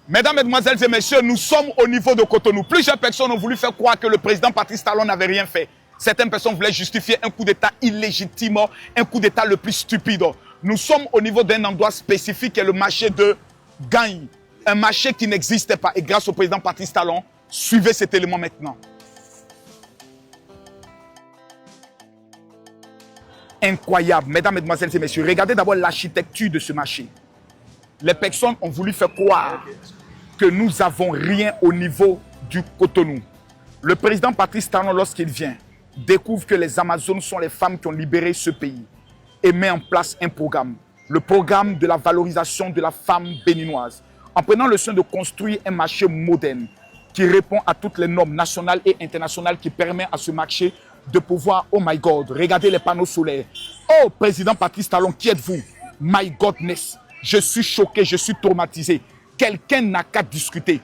Mesdames, Mesdemoiselles et Messieurs, nous sommes au niveau de Cotonou. Plusieurs personnes ont voulu faire croire que le président Patrice Talon n'avait rien fait. Certaines personnes voulaient justifier un coup d'État illégitime, un coup d'État le plus stupide. Nous sommes au niveau d'un endroit spécifique qui est le marché de Gagne. Un marché qui n'existait pas. Et grâce au président Patrice Talon, suivez cet élément maintenant. Incroyable. Mesdames, Mesdemoiselles et Messieurs, regardez d'abord l'architecture de ce marché. Les personnes ont voulu faire croire que nous n'avons rien au niveau du Cotonou. Le président Patrice Talon, lorsqu'il vient, découvre que les Amazones sont les femmes qui ont libéré ce pays et met en place un programme. Le programme de la valorisation de la femme béninoise. En prenant le soin de construire un marché moderne qui répond à toutes les normes nationales et internationales qui permet à ce marché de pouvoir, oh my God, regardez les panneaux solaires. Oh, président Patrice Talon, qui êtes-vous? My Godness. Je suis choqué, je suis traumatisé. Quelqu'un n'a qu'à discuter.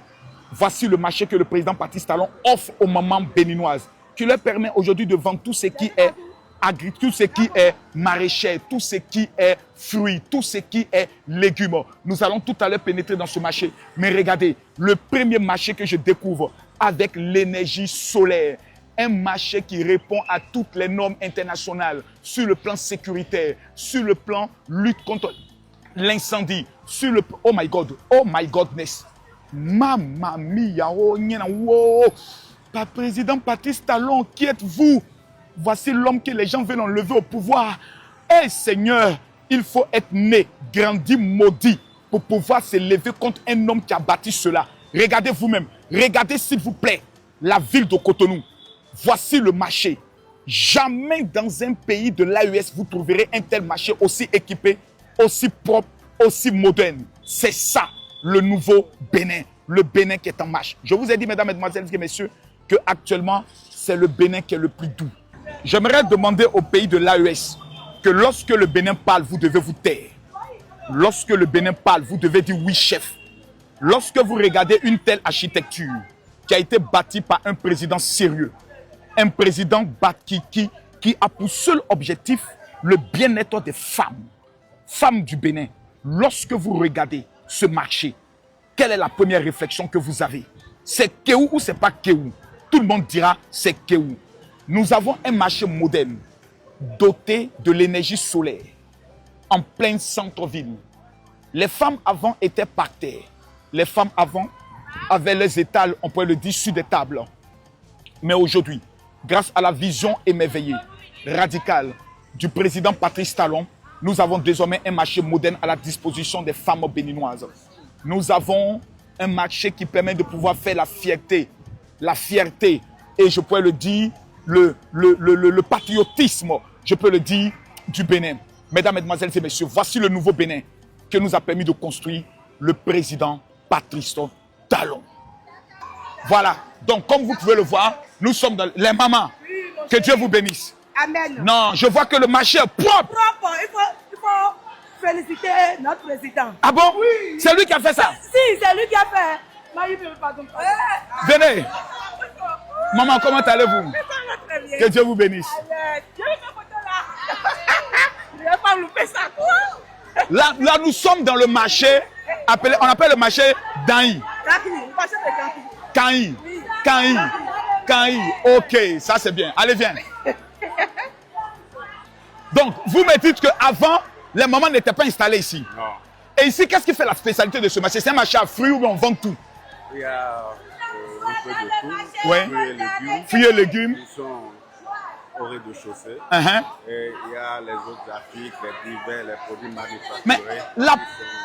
Voici le marché que le président Patrice Talon offre aux mamans béninoises, qui leur permet aujourd'hui de vendre tout ce qui est agricole, tout ce qui est maraîcher, tout ce qui est fruits, tout ce qui est légumes. Nous allons tout à l'heure pénétrer dans ce marché. Mais regardez, le premier marché que je découvre avec l'énergie solaire, un marché qui répond à toutes les normes internationales sur le plan sécuritaire, sur le plan lutte contre l'incendie, sur le... Oh my God, oh my Godness. Mamma mia, oh, wow. Président Patrice Talon, qui êtes-vous? Voici l'homme que les gens veulent enlever au pouvoir. Eh Seigneur, il faut être né, grandi, maudit pour pouvoir se lever contre un homme qui a bâti cela. Regardez vous-même, regardez s'il vous plaît la ville de Cotonou. Voici le marché. Jamais dans un pays de l'AES vous trouverez un tel marché aussi équipé, aussi propre, aussi moderne. C'est ça le nouveau Bénin. Le Bénin qui est en marche. Je vous ai dit, mesdames, mesdemoiselles et messieurs, que actuellement c'est le Bénin qui est le plus doux. J'aimerais demander au pays de l'AES que lorsque le Bénin parle, vous devez vous taire. Lorsque le Bénin parle, vous devez dire oui, chef. Lorsque vous regardez une telle architecture qui a été bâtie par un président sérieux, un président qui a pour seul objectif le bien-être des femmes, femmes du Bénin. Lorsque vous regardez ce marché, quelle est la première réflexion que vous avez? C'est Kéou ou c'est pas Kéou? Tout le monde dira c'est Kéou. Nous avons un marché moderne, doté de l'énergie solaire, en plein centre-ville. Les femmes avant étaient par terre. Les femmes avant avaient les étals, on pourrait le dire, sur des tables. Mais aujourd'hui, grâce à la vision émerveillée, radicale du président Patrice Talon, nous avons désormais un marché moderne à la disposition des femmes béninoises. Nous avons un marché qui permet de pouvoir faire la fierté, et je pourrais le dire, le patriotisme, je peux le dire, du Bénin. Mesdames, Mesdemoiselles et Messieurs, voici le nouveau Bénin que nous a permis de construire le président Patrice Talon. Voilà, donc comme vous pouvez le voir, nous sommes dans les mamans. Que Dieu vous bénisse. Amen. Non, je vois que le marché est propre. Il faut féliciter notre président. Ah bon? Oui. C'est lui qui a fait ça? Si, c'est lui qui a fait. Non, il ne veut pas donc. Venez. Maman, comment allez-vous? Très bien. Que Dieu vous bénisse. Amen. Je vais faire photo là. Je ne vais pas louper ça. Là, nous sommes dans le marché, on appelle le marché d'Aï. Kaï. Kaï. Ok, ça c'est bien. Allez, viens. Donc, vous me dites qu'avant, les mamans n'étaient pas installées ici. Non. Et ici, qu'est-ce qui fait la spécialité de ce marché? C'est un marché à fruits où on vend tout. Il y a un peu de tout. Ouais. Fruits et légumes. Fruits et légumes. Ils sont au rez-de-chaussée. Et il y a les autres articles, les divers, les produits manufacturés. Mais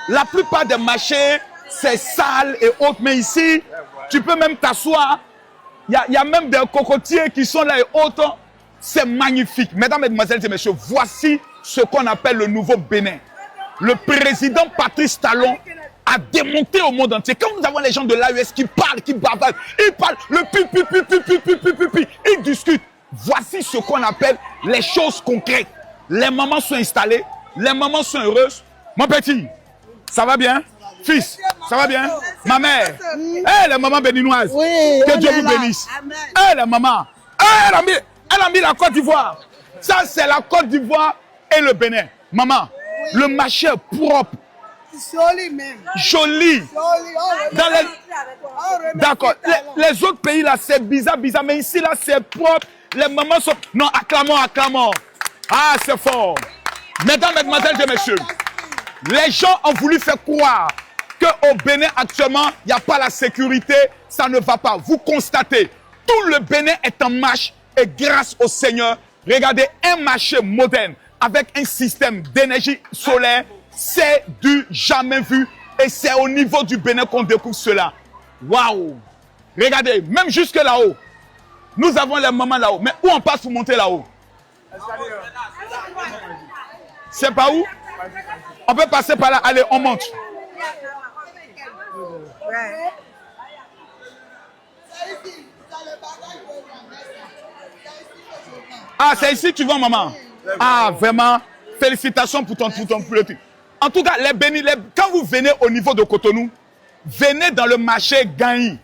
la plupart des marchés, c'est sale et autres. Mais ici, tu peux même t'asseoir. Il y a même des cocotiers qui sont là et autres. C'est magnifique. Mesdames, Mesdemoiselles et Messieurs, voici ce qu'on appelle le nouveau Bénin. Le président Patrice Talon a démonté au monde entier. Quand nous avons les gens de l'AES qui parlent, qui bavardent, ils parlent, le pi, ils discutent. Voici ce qu'on appelle les choses concrètes. Les mamans sont installées, les mamans sont heureuses. Mon petit, ça va bien? Fils, ça va bien? Ma mère, les mamans béninoises, Oui, que Dieu vous bénisse. Les mamans, elle a mis la Côte d'Ivoire. Ça, c'est la Côte d'Ivoire et le Bénin. Maman, le marché est propre. Joli même. Joli. Dans les... D'accord. Les autres pays là, c'est bizarre. Mais ici là, c'est propre. Les mamans sont... Non, acclamons. Ah, c'est fort. Mesdames, mesdemoiselles et messieurs, les gens ont voulu faire croire qu'au Bénin actuellement, il n'y a pas la sécurité, ça ne va pas. Vous constatez, tout le Bénin est en marche et grâce au Seigneur, regardez un marché moderne avec un système d'énergie solaire, c'est du jamais vu et c'est au niveau du Bénin qu'on découvre cela. Waouh! Regardez, même jusque là-haut, nous avons les mamans là-haut, mais où on passe pour monter là-haut? C'est pas où? On peut passer par là. Allez, on monte. Ah, c'est ici que tu vas, maman? Ah, vraiment, félicitations pour ton petit. En tout cas, quand vous venez au niveau de Cotonou, venez dans le marché Gaï.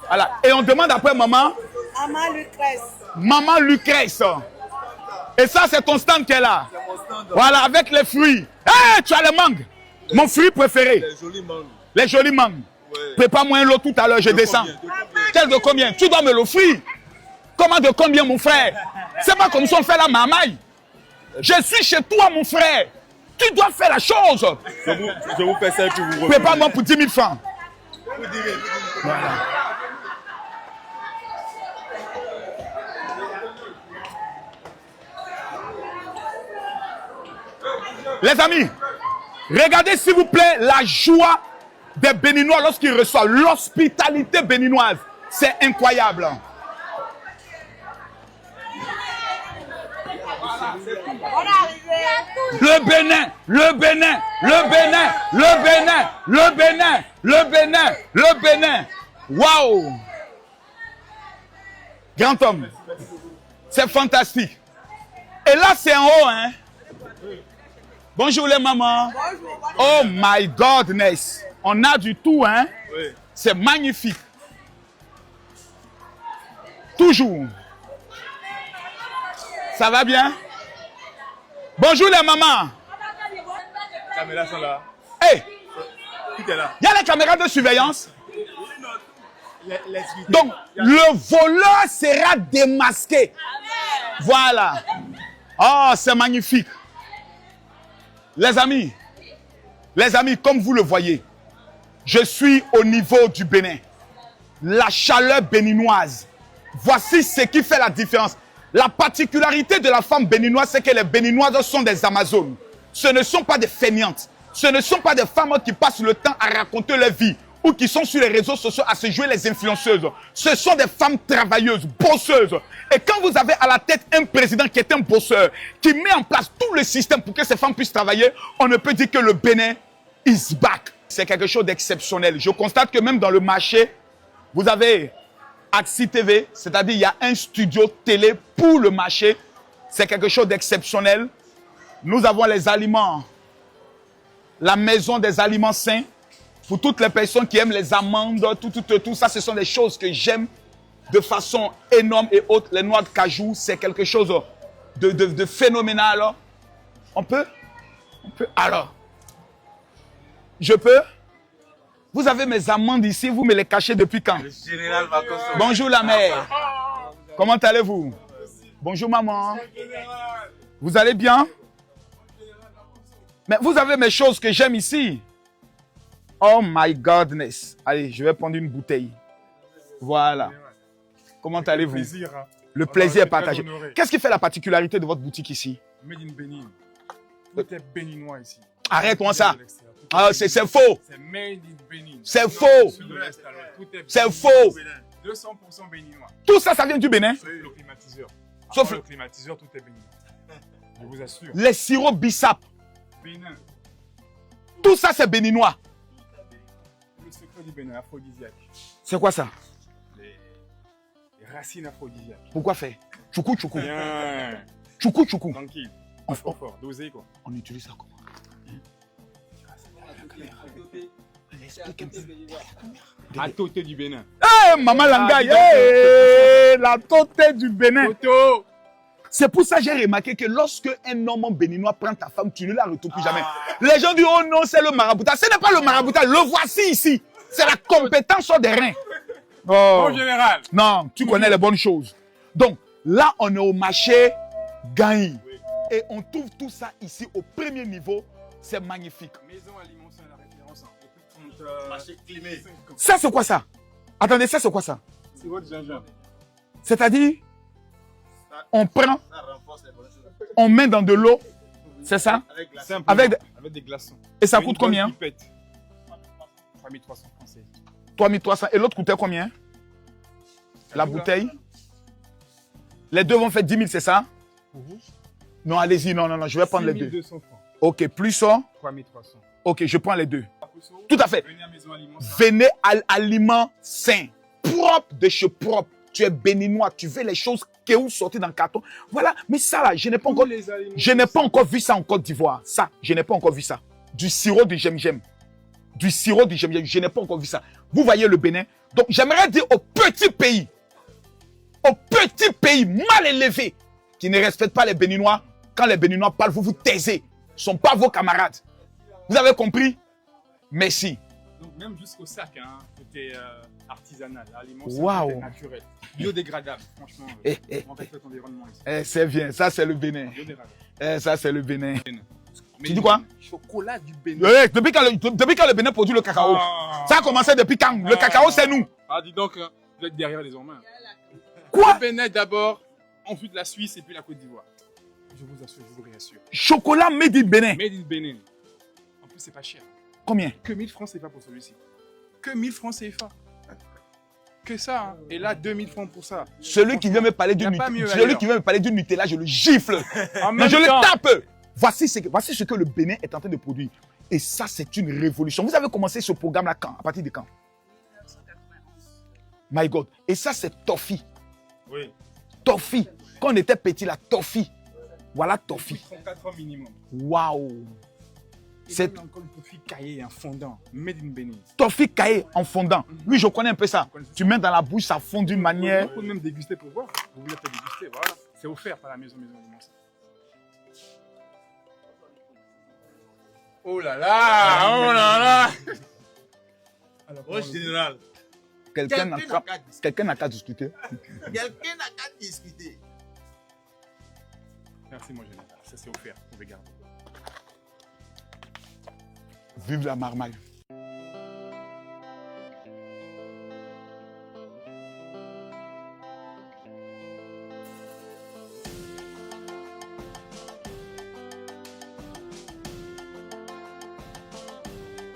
Voilà. Et on demande après maman? Maman Lucrèce. Maman Lucrèce. Et ça, c'est ton stand qui est là. Voilà, avec les fruits. Hey, tu as les mangues. Mon fruit préféré. Les jolis mangues. Les jolis mangues. Ouais. Prépare-moi un lot tout à l'heure, je descends. Quel de combien? Tu dois me l'offrir. Comment de combien, mon frère? C'est pas comme ça on fait la mamaille. Je suis chez toi, mon frère. Tu dois faire la chose. Je vous fais ça et puis vous... Prépare-moi pour 10 000 francs. Voilà. Les amis, regardez s'il vous plaît la joie des Béninois lorsqu'ils reçoivent l'hospitalité béninoise. C'est incroyable. Le Bénin, le Bénin, le Bénin, le Bénin, le Bénin, le Bénin, le Bénin. Waouh! Grand homme, c'est fantastique. Et là, c'est en haut, hein? Bonjour les mamans. Oh my godness. On a du tout, hein? Oui. C'est magnifique. Toujours. Ça va bien? Bonjour les mamans. Les caméras sont là. Hey! Tout est là. Il y a les caméras de surveillance. Donc, le voleur sera démasqué. Voilà. Oh, c'est magnifique. Les amis, comme vous le voyez, je suis au niveau du Bénin. La chaleur béninoise. Voici ce qui fait la différence. La particularité de la femme béninoise, c'est que les Béninoises sont des Amazones. Ce ne sont pas des fainéantes. Ce ne sont pas des femmes qui passent le temps à raconter leur vie ou qui sont sur les réseaux sociaux à se jouer les influenceuses. Ce sont des femmes travailleuses, bosseuses. Et quand vous avez à la tête un président qui est un bosseur, qui met en place tout le système pour que ces femmes puissent travailler, on ne peut dire que le Bénin is back. C'est quelque chose d'exceptionnel. Je constate que même dans le marché, vous avez Axi TV, c'est-à-dire il y a un studio télé pour le marché. C'est quelque chose d'exceptionnel. Nous avons les aliments, la maison des aliments sains. Pour toutes les personnes qui aiment les amandes, tout ça, ce sont des choses que j'aime de façon énorme et haute. Les noix de cajou, c'est quelque chose de phénoménal. On peut? Alors, je peux? Vous avez mes amandes ici, vous me les cachez depuis quand? Bonjour la mère. Comment allez-vous? Bonjour maman. Vous allez bien? Mais vous avez mes choses que j'aime ici. Oh my godness. Allez, je vais prendre une bouteille. Voilà. Comment allez-vous? Le plaisir est partagé. Qu'est-ce qui fait la particularité de votre boutique ici? Made in Bénin. Tout est béninois ici. Arrête-moi ça. Ah, c'est faux. C'est made in Bénin. C'est faux. C'est faux. 200% béninois. Tout ça, ça vient du Bénin? Sauf le climatiseur. Sauf le climatiseur, tout est béninois. Je vous assure. Les sirops Bissap. Bénin. Tout ça, c'est béninois. Le secret du Bénin, aphrodisiaque. C'est quoi ça? Les racines aphrodisiaques. Pourquoi faire? Tchoukou, tchoukou. Bien. Tchoukou, tchoukou. Tranquille. Pas trop fort. Dosé, quoi. On utilise ça comment? La totée du Bénin. Hey, Maman Langaï, hey, la totée du Bénin. Toto. C'est pour ça que j'ai remarqué que lorsque un homme béninois prend ta femme, tu ne la retrouves plus jamais. Les gens disent, oh non, c'est le maraboutage. Ce n'est pas le maraboutage, le voici ici. C'est la compétence sur des reins. Oh. En général. Non, tu connais les bonnes choses. Donc, là, on est au marché Gaï. Et on trouve tout ça ici au premier niveau. C'est magnifique. Maison alimentaire, la référence. Marché climé. Ça, c'est quoi ça? Attendez, ça, c'est quoi ça? C'est votre gingembre. C'est-à-dire, on prend, Ça renforce les bonnes choses. on met dans de l'eau. C'est ça? Avec la Simplement, Avec avec des glaçons. Et ça Une coûte bonne combien? pipette. 3300 français. 3300. Et l'autre coûtait combien? La bouteille? Les deux vont faire 10 000, c'est ça? Non, allez-y, non, je vais prendre les deux. 200 francs. Ok, plus ça. 3300. Ok, je prends les deux. Tout à fait. Venez à Maison Alimentaire. Venez à l'aliment sain, propre de chez propre. Tu es béninois, tu veux les choses qui ont sorti dans le carton. Voilà, mais ça là, je n'ai pas encore, vu ça en Côte d'Ivoire. Ça, je n'ai pas encore vu ça. Du sirop de gem-gem. Du sirop de gem-gem, je n'ai pas encore vu ça. Vous voyez le Bénin. Donc, j'aimerais dire aux petits pays mal élevés, qui ne respectent pas les Béninois, quand les Béninois parlent, vous vous taisez. Ce ne sont pas vos camarades. Vous avez compris? Merci. Donc même jusqu'au sac, hein, c'était artisanal, l'aliment Waouh. naturel, biodégradable, franchement. On respecte l'environnement ici. C'est bien, ça c'est le Bénin. Biodégradable. Ça c'est le Bénin. Mais Tu dis quoi? Chocolat du Bénin. Depuis quand le Bénin produit le cacao? Ça a commencé depuis quand? Le cacao c'est nous. Ah, dis donc, hein, vous êtes derrière les hommes. Quoi? Le Bénin d'abord, ensuite la Suisse et puis la Côte d'Ivoire. Je vous assure, je vous réassure. Chocolat made in Bénin. Made in Bénin. En plus, c'est pas cher. Combien? Que 1000 francs CFA pour celui-ci. Que 1000 francs CFA. Que ça. Hein. Et là, 2000 francs pour ça. Celui qui vient me parler du Nutella, je le gifle. Mais je le tape. Voici ce que le Bénin est en train de produire. Et ça, c'est une révolution. Vous avez commencé ce programme-là quand? À partir de quand? 1991. My God. Et ça, c'est toffee. Oui. Toffee. Quand on était petit, la toffee. Voilà toffee. 34 ans minimum. Waouh. C'est encore le toffee caillé en fondant. Made in Bénin. Toffee caillé en fondant. Oui, je connais un peu ça. Tu mets dans la bouche, ça fond d'une manière. Vous pouvez même déguster pour voir. Vous voulez peut-être déguster, voilà. C'est offert par la maison alimentaire. Oh là là, oh là là. Alors, Au général, Quelqu'un n'a qu'à discuter. quelqu'un n'a qu'à discuter. merci mon général, ça c'est offert, vous pouvez garder. Vive la marmaille.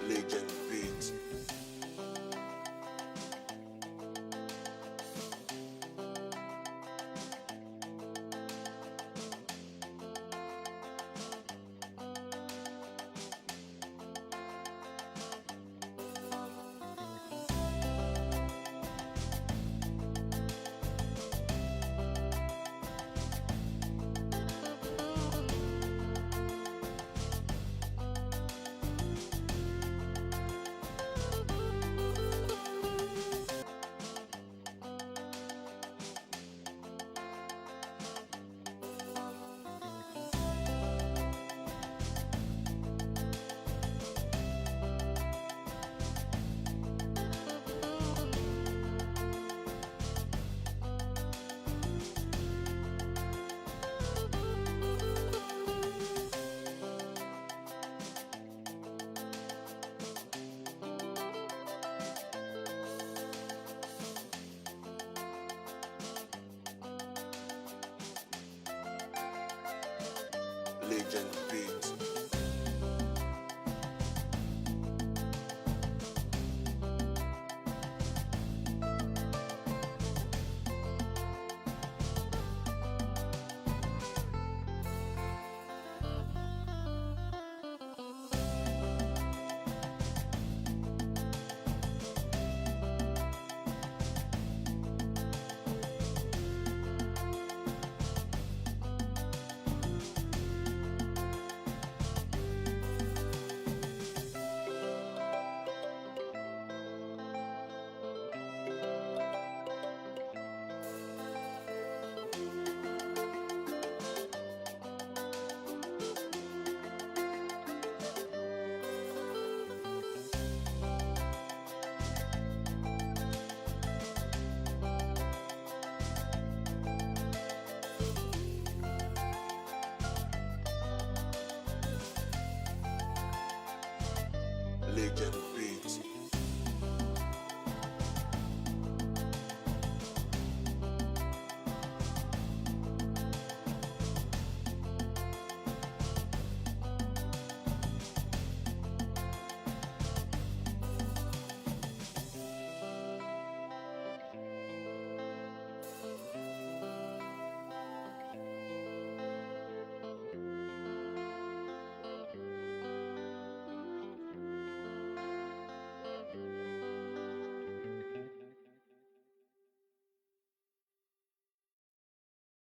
Legend Beats. Legend Beats. Legend